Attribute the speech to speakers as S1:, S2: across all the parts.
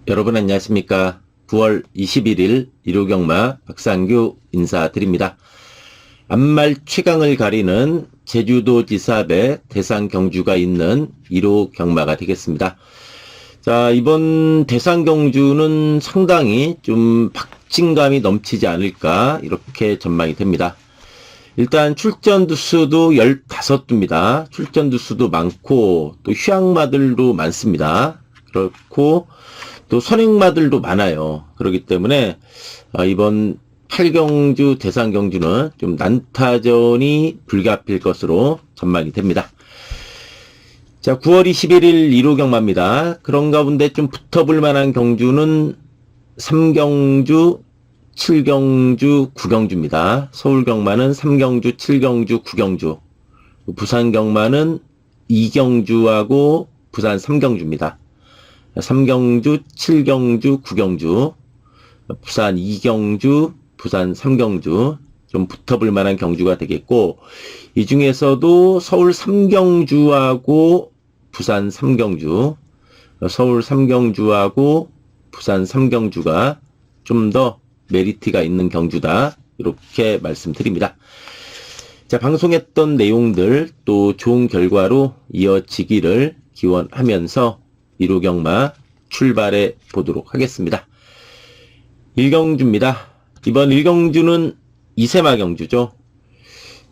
S1: 여러분 안녕하십니까. 9월 21일 일요경마 박상규 인사드립니다. 앞말 최강을 가리는 제주도 지사배 대상 경주가 있는 1호 경마가 되겠습니다. 자, 이번 대상 경주는 상당히 좀 박진감이 넘치지 않을까 이렇게 전망이 됩니다. 일단 출전 두수도 15두입니다. 출전 두수도 많고 또 휴양마들도 많습니다. 그렇고 또 선행마들도 많아요. 그렇기 때문에 이번 8경주 대상경주는 좀 난타전이 불가피할 것으로 전망이 됩니다. 자, 9월 21일 1호 경마입니다. 그런 가운데 좀 붙어볼 만한 경주는 3경주, 7경주, 9경주입니다. 서울 경마는 3경주, 7경주, 9경주. 부산 경마는 2경주하고 부산 3경주입니다. 3경주, 7경주, 9경주, 부산 2경주, 부산 3경주 좀 붙어볼 만한 경주가 되겠고, 이 중에서도 서울 3경주하고 부산 3경주, 서울 3경주하고 부산 3경주가 좀 더 메리트가 있는 경주다, 이렇게 말씀드립니다. 자, 방송했던 내용들 또 좋은 결과로 이어지기를 기원하면서 1호 경마 출발해 보도록 하겠습니다. 1경주입니다. 이번 1경주는 이세마 경주죠.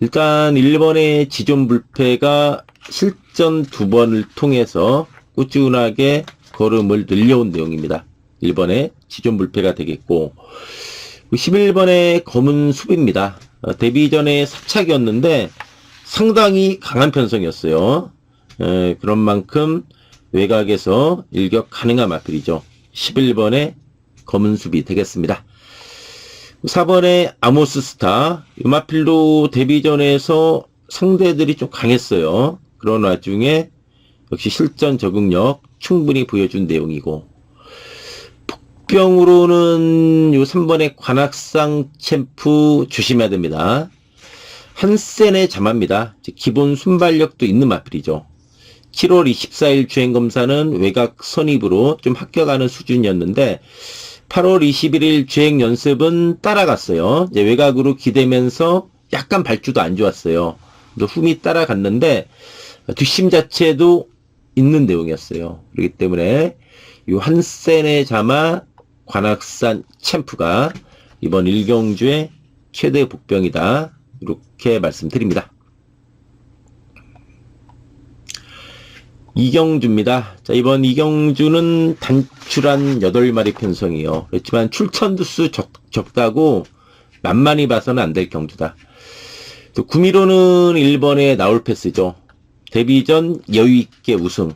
S1: 일단 1번의 지존불패가 실전 2번을 통해서 꾸준하게 걸음을 늘려온 내용입니다. 1번의 지존불패가 되겠고, 11번의 검은숲입니다. 데뷔전에 사착이었는데 상당히 강한 편성이었어요. 그런 만큼 외곽에서 일격 가능한 마필이죠. 11번의 검은숲이 되겠습니다. 4번의 아모스스타, 이 마필도 데뷔전에서 상대들이 좀 강했어요. 그런 와중에 역시 실전 적응력 충분히 보여준 내용이고, 복병으로는 요 3번의 관악상 챔프 조심해야 됩니다. 한센의 자마입니다. 기본 순발력도 있는 마필이죠. 7월 24일 주행검사는 외곽 선입으로 좀 합격하는 수준이었는데 8월 21일 주행 연습은 따라갔어요. 이제 외곽으로 기대면서 약간 발주도 안 좋았어요. 흠이 따라갔는데 뒷심 자체도 있는 내용이었어요. 그렇기 때문에 이 한센의 자마 관악산 챔프가 이번 1경주의 최대 복병이다, 이렇게 말씀드립니다. 2경주입니다. 자, 이번 2경주는 단출한 8마리 편성이에요. 그렇지만 출천두수 적다고 만만히 봐서는 안 될 경주다. 또 구미로는 1번에 나올 패스죠. 데뷔전 여유있게 우승.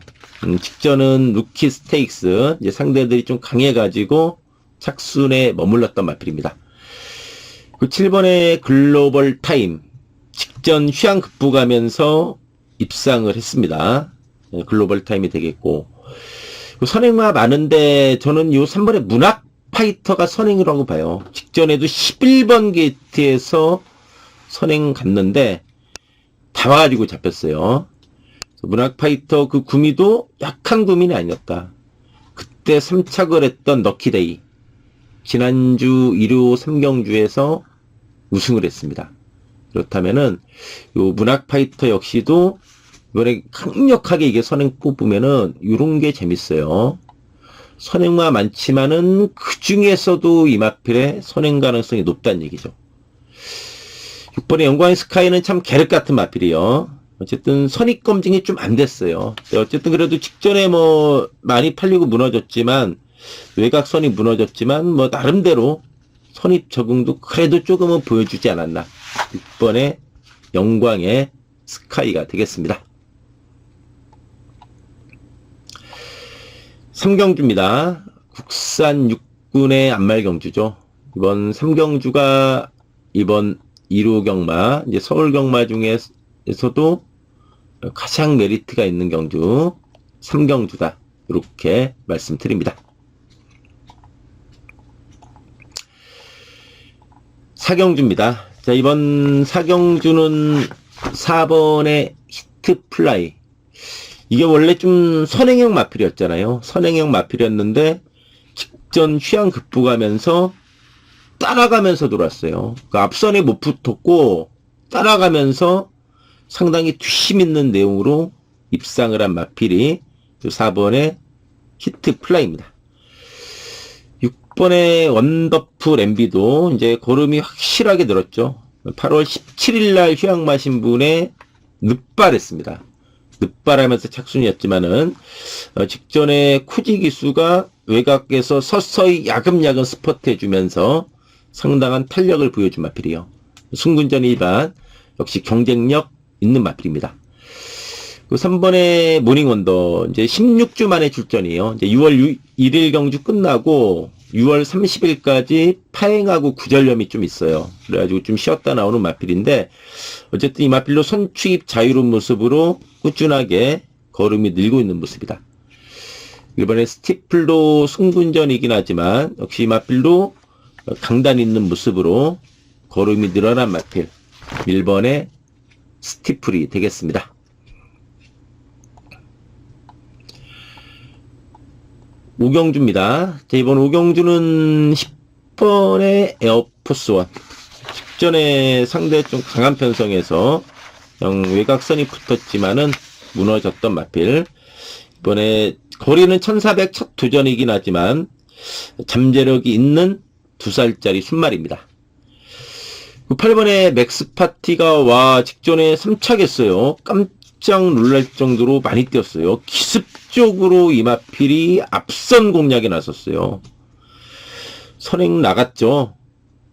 S1: 직전은 루키 스테이크스, 이제 상대들이 좀 강해가지고 착순에 머물렀던 마필입니다. 그 7번에 글로벌 타임. 직전 휴양 극복하면서 입상을 했습니다. 글로벌 타임이 되겠고, 선행마 많은데 저는 요 3번의 문학 파이터가 선행이라고 봐요. 직전에도 11번 게이트에서 선행 갔는데 다 와가지고 잡혔어요. 문학 파이터 그 구미도 약한 구미는 아니었다. 그때 3착을 했던 럭키데이, 지난주 1호 3경주에서 우승을 했습니다. 그렇다면은 요 문학 파이터 역시도 이번에 강력하게 이게 선행 뽑으면은 요런 게 재밌어요. 선행마 많지만은 그 중에서도 이 마필의 선행 가능성이 높다는 얘기죠. 6번의 영광의 스카이는 참 계륵 같은 마필이요. 어쨌든 선입 검증이 좀 안 됐어요. 어쨌든 그래도 직전에 뭐 많이 팔리고 무너졌지만, 외곽선이 무너졌지만 뭐 나름대로 선입 적응도 그래도 조금은 보여주지 않았나. 6번의 영광의 스카이가 되겠습니다. 3경주입니다. 국산 육군의 안말경주죠. 이번 3경주가 이번 1호 경마, 이제 서울 경마 중에서도 가장 메리트가 있는 경주 3경주다, 이렇게 말씀드립니다. 4경주입니다. 자, 이번 4경주는 4번의 히트플라이. 이게 원래 좀 선행형 마필이었잖아요. 선행형 마필이었는데 직전 휘황 급부가면서 따라가면서 돌았어요. 그 앞선에 못 붙었고 따라가면서 상당히 뒷심 있는 내용으로 입상을 한 마필이 4번의 히트 플라이입니다. 6번의 원더풀 MB도 이제 걸음이 확실하게 늘었죠. 8월 17일 날 휴양 마신 분의 늑발했습니다. 늑발하면서 착순이었지만은 직전에 쿠지 기수가 외곽에서 서서히 야금야금 스퍼트 해주면서 상당한 탄력을 보여준 마필이요. 승군전 일반 역시 경쟁력 있는 마필입니다. 그 3번의 모닝원더 이제 16주 만에 출전이에요. 이제 6월 1일 경주 끝나고 6월 30일까지 파행하고 구절염이 좀 있어요. 그래가지고 좀 쉬었다 나오는 마필인데 어쨌든 이 마필로 손추입 자유로운 모습으로 꾸준하게 걸음이 늘고 있는 모습이다. 이번에 스티플도 승군전이긴 하지만 역시 이 마필도 강단 있는 모습으로 걸음이 늘어난 마필 1번의 스티플이 되겠습니다. 오경주입니다. 자, 이번 오경주는 10번의 에어포스원. 직전에 상대 좀 강한 편성에서 외곽선이 붙었지만은 무너졌던 마필. 이번에 거리는 1400 첫 도전이긴 하지만 잠재력이 있는 2살짜리 순말입니다. 8번의 맥스파티가 와 직전에 3차겠어요. 깜짝 놀랄 정도로 많이 뛰었어요. 기습적으로 이 마필이 앞선 공략에 나섰어요. 선행 나갔죠.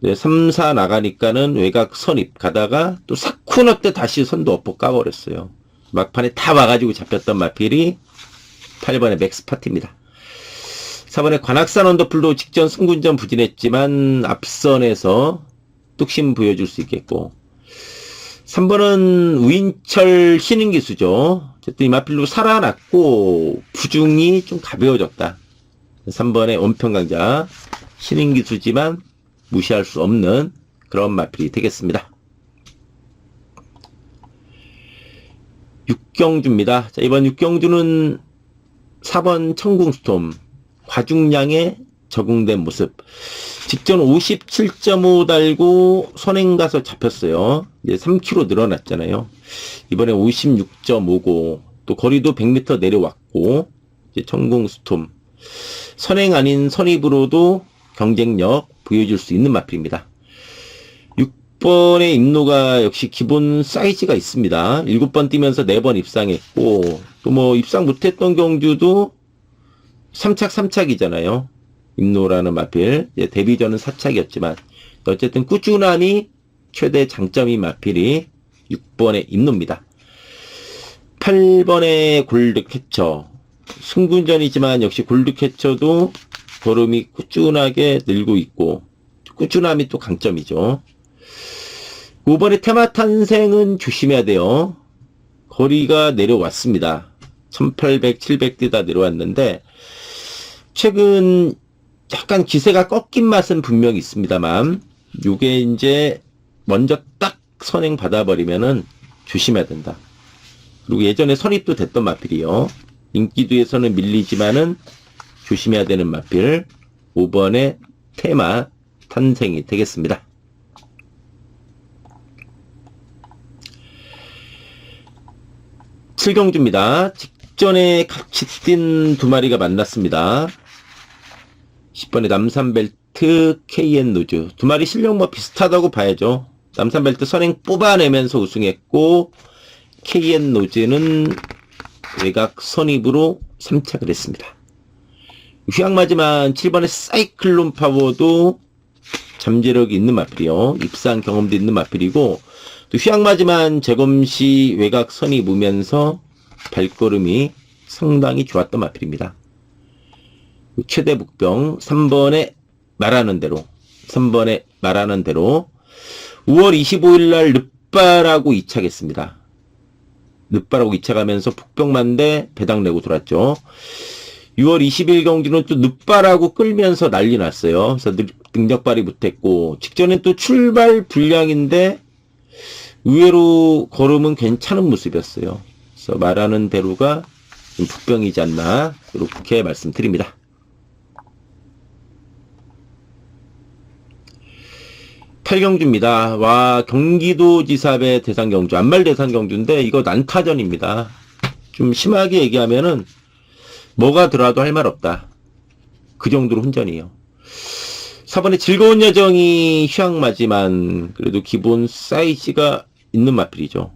S1: 네, 3, 4 나가니까는 외곽 선입 가다가 또 4코너 때 다시 선도 엎어 까버렸어요. 막판에 다 와가지고 잡혔던 마필이 8번의 맥스파티입니다. 4번의 관악산 언더풀도 직전 승군전 부진했지만 앞선에서 뚝심 보여줄 수 있겠고 3번은 우인철 신인기수죠. 어쨌든 이 마필로 살아났고 부중이 좀 가벼워졌다. 3번의 원평강자 신인기수지만 무시할 수 없는 그런 마필이 되겠습니다. 6경주입니다. 자, 이번 6경주는 4번 청궁스톰 과중량에 적응된 모습. 직전 57.5 달고 선행 가서 잡혔어요. 이제 3km 늘어났잖아요. 이번에 56.59 또 거리도 100m 내려왔고 이제 청궁스톰 선행 아닌 선입으로도 경쟁력 보여줄 수 있는 마필입니다. 6번의 입로가 역시 기본 사이즈가 있습니다. 7번 뛰면서 4번 입상했고 또 뭐 입상 못했던 경주도 3착이잖아요. 입로라는 마필. 데뷔전은 4착이었지만 어쨌든 꾸준함이 최대 장점인 마필이 6번의 입로입니다. 8번의 골드캐쳐. 승군전이지만 역시 골드캐쳐도 걸음이 꾸준하게 늘고 있고 꾸준함이 또 강점이죠. 5번의 테마탄생은 조심해야 돼요. 거리가 내려왔습니다. 1800, 700 뛰다 내려왔는데 최근 약간 기세가 꺾인 맛은 분명히 있습니다만 요게 이제 먼저 딱 선행 받아버리면은 조심해야 된다. 그리고 예전에 선입도 됐던 마필이요. 인기두에서는 밀리지만은 조심해야 되는 마필 5번의 테마 탄생이 되겠습니다. 7경주입니다. 직전에 같이 뛴 두 마리가 만났습니다. 10번의 남산벨트 KN 노즈 두 마리 실력 뭐 비슷하다고 봐야죠. 남산벨트 선행 뽑아내면서 우승했고 KN 노즈는 외곽 선입으로 3착을 했습니다. 휘황마지만 7번의 사이클론 파워도 잠재력이 있는 마필이요. 입상 경험도 있는 마필이고 또 휘황마지만 재검시 외곽 선입으면서 발걸음이 상당히 좋았던 마필입니다. 최대 북병 3번에 말하는 대로 5월 25일 날 늑발하고 2착했습니다. 늑발하고 2착하면서 북병만대 배당 내고 돌았죠. 6월 20일 경주는 또 늑발하고 끌면서 난리 났어요. 그래서 능력발이 못했고 직전엔 또 출발 불량인데 의외로 걸음은 괜찮은 모습이었어요. 그래서 말하는 대로가 좀 북병이지 않나 이렇게 말씀드립니다. 8경주입니다. 와, 경기도지사배 대상경주, 안말 대상경주인데 이거 난타전입니다. 좀 심하게 얘기하면은 뭐가 들어와도 할 말 없다. 그 정도로 혼전이에요. 4번에 즐거운 여정이 휴양마지만 그래도 기본 사이즈가 있는 마필이죠.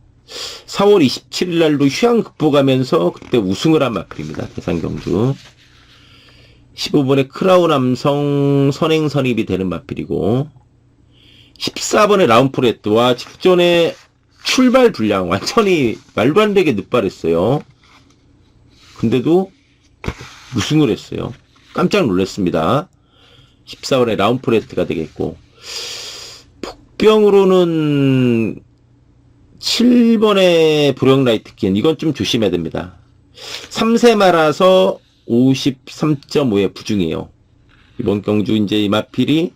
S1: 4월 27일 날도 휴양 극복하면서 그때 우승을 한 마필입니다. 대상경주. 15번에 크라운 남성 선행 선입이 되는 마필이고 14번에 라운프레트와 직전에 출발 불량 완전히 말도 안 되게 늦발했어요. 근데도 우승을 했어요. 깜짝 놀랐습니다. 14번에 라운프레트가 되겠고 복병으로는 7번에 불영라이트킨 이건 좀 조심해야 됩니다. 3세 말아서 53.5의 부중이에요. 이번 경주 이제 이 마필이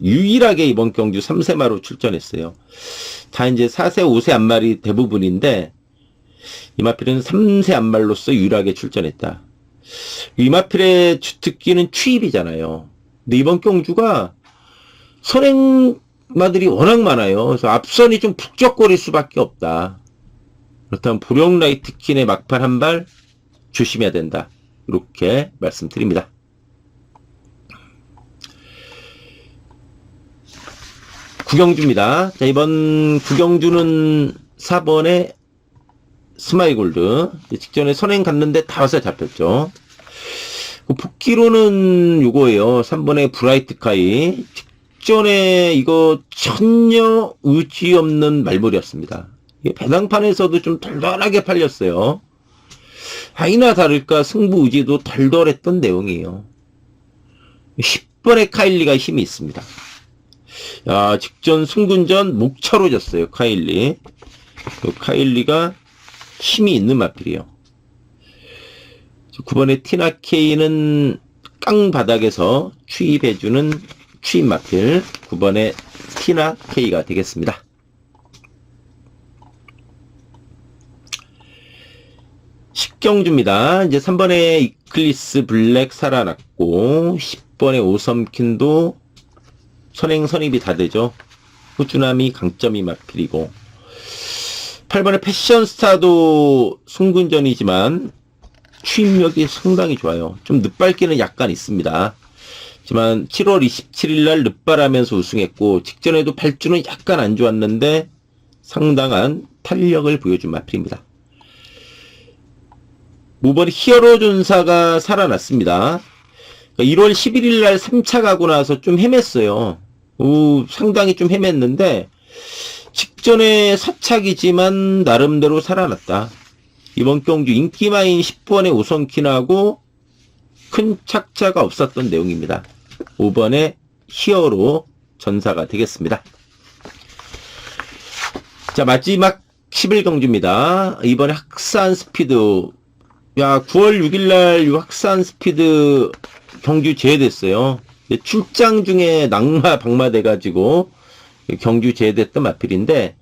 S1: 유일하게 이번 경주 3세마로 출전했어요. 다 이제 4세, 5세 안말이 대부분인데 이 마필은 3세 안말로서 유일하게 출전했다. 이 마필의 주특기는 추입이잖아요. 근데 이번 경주가 선행마들이 워낙 많아요. 그래서 앞선이 좀 북적거릴 수밖에 없다. 그렇다면 보령라이트킨의 막판 한 발 조심해야 된다. 이렇게 말씀드립니다. 구경주입니다. 자, 이번 구경주는 4번에 스마일골드. 직전에 선행 갔는데 다 와서 잡혔죠. 복귀로는 요거예요. 3번에 브라이트카이. 직전에 이거 전혀 의지 없는 말벌이었습니다. 배당판에서도 좀 덜덜하게 팔렸어요. 아니나 다를까 승부 의지도 덜덜했던 내용이에요. 10번에 카일리가 힘이 있습니다. 야, 직전 승군전 목차로 졌어요. 카일리. 카일리가 힘이 있는 마필이에요. 9번에 티나케이는 깡 바닥에서 추입해주는 추입 마필. 9번에 티나케이가 되겠습니다. 십경주입니다. 이제 3번에 이클리스 블랙 살아났고 10번에 오섬킨도 선행 선입이 다 되죠. 꾸준함이 강점이 마필이고 8번에 패션스타도 승군전이지만 추임력이 상당히 좋아요. 좀 늦발기는 약간 있습니다. 하지만 7월 27일 날 늦발하면서 우승했고 직전에도 발주는 약간 안 좋았는데 상당한 탄력을 보여준 마필입니다. 5번 히어로 전사가 살아났습니다. 1월 11일 날 3차 가고 나서 좀 헤맸어요. 상당히 좀 헤맸는데 직전에 4착이지만 나름대로 살아났다. 이번 경주 인기마인 10번의 오성킨하고 큰 착자가 없었던 내용입니다. 5번의 히어로 전사가 되겠습니다. 자, 마지막 11경주입니다. 이번에 학산 스피드. 야, 9월 6일날 학산 스피드 경주 제외됐어요. 출장 중에 낙마 방마돼가지고 경주 제외됐던 마필인데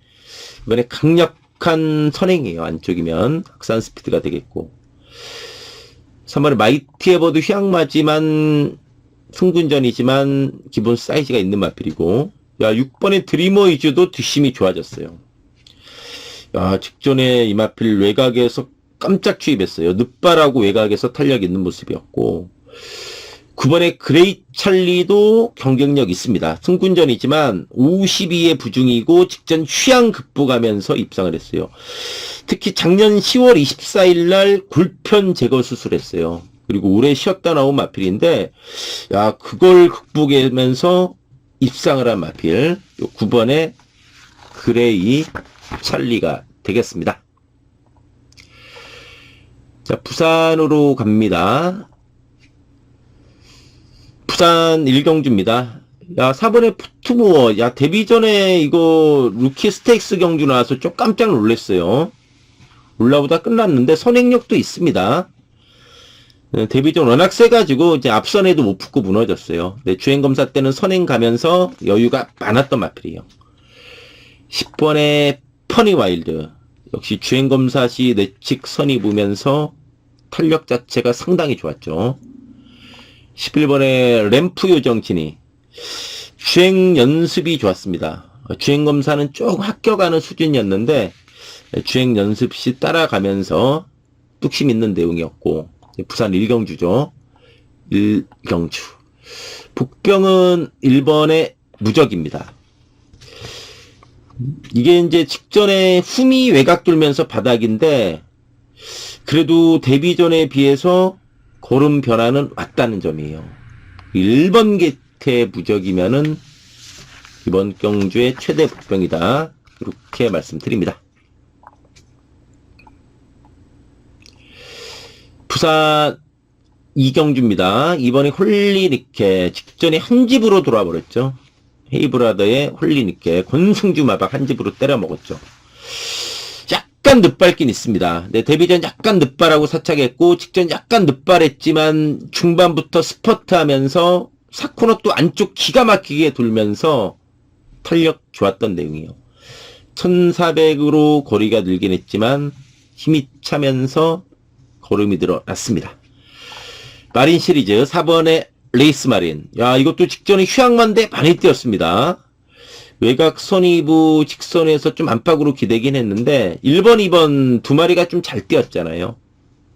S1: 이번에 강력한 선행이에요. 안쪽이면 학산 스피드가 되겠고 3번에 마이티 에버도 휴양마지만 승군전이지만 기본 사이즈가 있는 마필이고 6번에 드리머 이즈도 뒷심이 좋아졌어요. 직전에 이 마필 외곽에서 깜짝 추입했어요. 늦발하고 외곽에서 탄력 있는 모습이었고 9번에 그레이 찰리도 경쟁력 있습니다. 승군전이지만 52의 부중이고 직전 휴양 극복하면서 입상을 했어요. 특히 작년 10월 24일 날 굴편 제거 수술했어요. 그리고 오래 쉬었다 나온 마필인데 그걸 극복하면서 입상을 한 마필 9번에 그레이 찰리가 되겠습니다. 자, 부산으로 갑니다. 부산 1경주입니다. 4번에 푸트모어. 데뷔 전에 이거 루키 스테이크스 경주 나와서 좀 깜짝 놀랐어요. 올라보다 끝났는데 선행력도 있습니다. 데뷔 전 워낙 세가지고 이제 앞선에도 못 붙고 무너졌어요. 주행검사 때는 선행 가면서 여유가 많았던 마필이에요. 10번에 퍼니와일드. 역시 주행검사 시 내측 선이 보면서 탄력 자체가 상당히 좋았죠. 11번에 램프 요정진이 주행 연습이 좋았습니다. 주행 검사는 조금 합격하는 수준이었는데 주행 연습 시 따라가면서 뚝심 있는 내용이었고, 부산 1경주죠. 1경주. 복병은 1번의 무적입니다. 이게 이제 직전에 흠이 외곽 돌면서 바닥인데 그래도 데뷔 전에 비해서 걸음 변화는 왔다는 점이에요. 1번 개태 무적이면은 이번 경주의 최대 복병이다. 이렇게 말씀드립니다. 부산 2경주입니다. 이번에 홀리니케 직전에 한 집으로 돌아 버렸죠. 헤이브라더의 홀리니케 권승주 마박 한 집으로 때려 먹었죠. 약간 늦발긴 있습니다. 네, 데뷔전 약간 늦발하고 사착했고 직전 약간 늦발했지만 중반부터 스퍼트하면서 4코너 또 안쪽 기가 막히게 돌면서 탄력 좋았던 내용이에요. 1400으로 거리가 늘긴 했지만 힘이 차면서 걸음이 늘어났습니다. 마린 시리즈 4번의 레이스 마린. 야, 이것도 직전에 휴양만대 많이 뛰었습니다. 외곽 선이부 직선에서 좀 안팎으로 기대긴 했는데 1번, 2번 두 마리가 좀 잘 뛰었잖아요.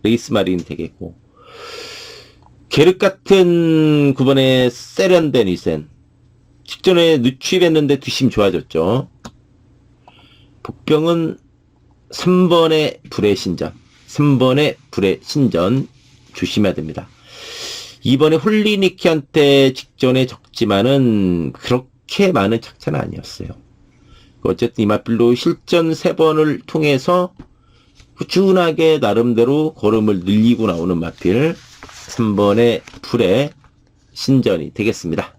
S1: 레이스 마린 되겠고. 게륵 같은 9번의 세련된 위센. 직전에 늦추입했는데 뒷심 좋아졌죠. 복병은 3번의 불의 신전. 3번의 불의 신전 조심해야 됩니다. 이번에 홀리니키한테 직전에 적지만은 그렇게 많은 착차는 아니었어요. 어쨌든 이마필로 실전 3번을 통해서 꾸준하게 나름대로 걸음을 늘리고 나오는 마필 3번의 불의 신전이 되겠습니다.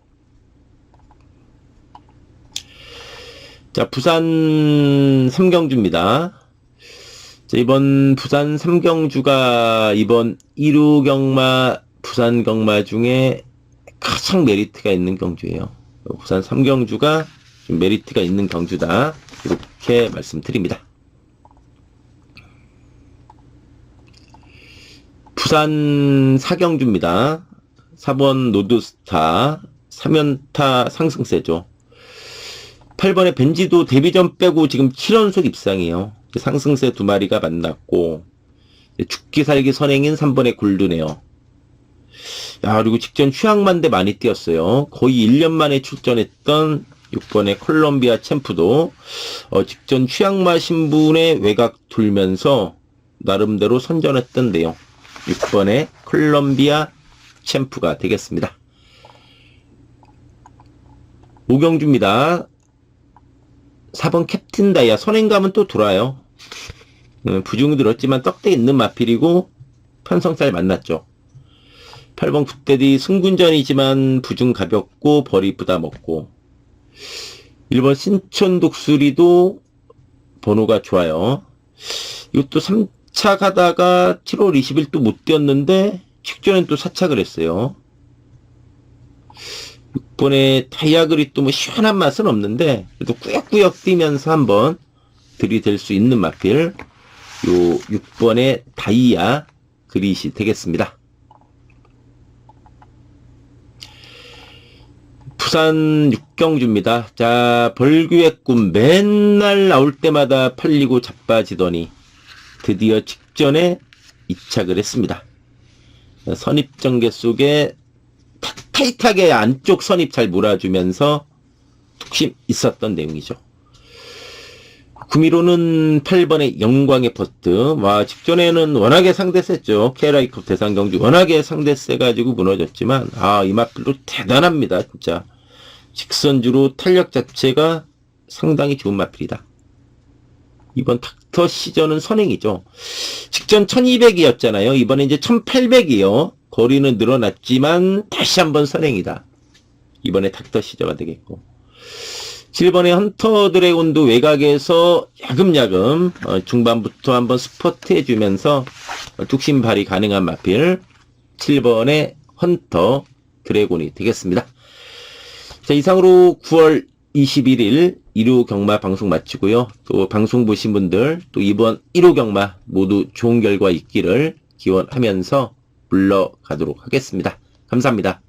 S1: 자, 부산 3경주입니다. 자, 이번 부산 3경주가 이번 1호 경마, 부산 경마 중에 가장 메리트가 있는 경주예요. 부산 3경주가 좀 메리트가 있는 경주다. 이렇게 말씀드립니다. 부산 4경주입니다. 4번 노드스타, 3연타 상승세죠. 8번의 벤지도 데뷔전 빼고 지금 7연속 입상이에요. 상승세 두 마리가 만났고, 죽기 살기 선행인 3번의 골드네요. 야, 그리고 직전 휴양만대 많이 뛰었어요. 거의 1년 만에 출전했던 6번의 콜롬비아 챔프도 직전 휴양마 신분의 외곽 돌면서 나름대로 선전했던 내용. 6번의 콜롬비아 챔프가 되겠습니다. 5경주입니다. 4번 캡틴 다이아. 선행감은 또 돌아요. 부중이 들었지만 떡대 있는 마필이고 편성 잘 만났죠. 8번 굿데디 승군전이지만 부중 가볍고 벌이 부다 먹고. 1번 신촌 독수리도 번호가 좋아요. 이것도 3차 가다가 7월 20일 또 못 뛰었는데 직전엔 또 4착을 했어요. 6번의 다이아글이 또 뭐 시원한 맛은 없는데 그래도 꾸역꾸역 뛰면서 한번 들이댈 수 있는 마필 요 6번의 다이아 그릿이 되겠습니다. 부산 6경주입니다. 자, 벌규의 꿈 맨날 나올 때마다 팔리고 자빠지더니 드디어 직전에 이착을 했습니다. 선입전개 속에 타이트하게 안쪽 선입 잘 몰아주면서 툭심 있었던 내용이죠. 구미로는 8번의 영광의 퍼스트. 와, 직전에는 워낙에 상대 셌죠. KLI컵 대상경주 워낙에 상대 세가지고 무너졌지만 이 마필로 대단합니다. 진짜 직선주로 탄력 자체가 상당히 좋은 마필이다. 이번 닥터 시전은 선행이죠. 직전 1200이었잖아요. 이번에 이제 1800이요. 거리는 늘어났지만 다시 한번 선행이다. 이번에 닥터 시저가 되겠고. 7번의 헌터 드래곤도 외곽에서 야금야금 중반부터 한번 스퍼트 해주면서 뚝심 발휘 가능한 마필 7번의 헌터 드래곤이 되겠습니다. 자, 이상으로 9월 21일 1호 경마 방송 마치고요. 또 방송 보신 분들 또 이번 1호 경마 모두 좋은 결과 있기를 기원하면서 물러가도록 하겠습니다. 감사합니다.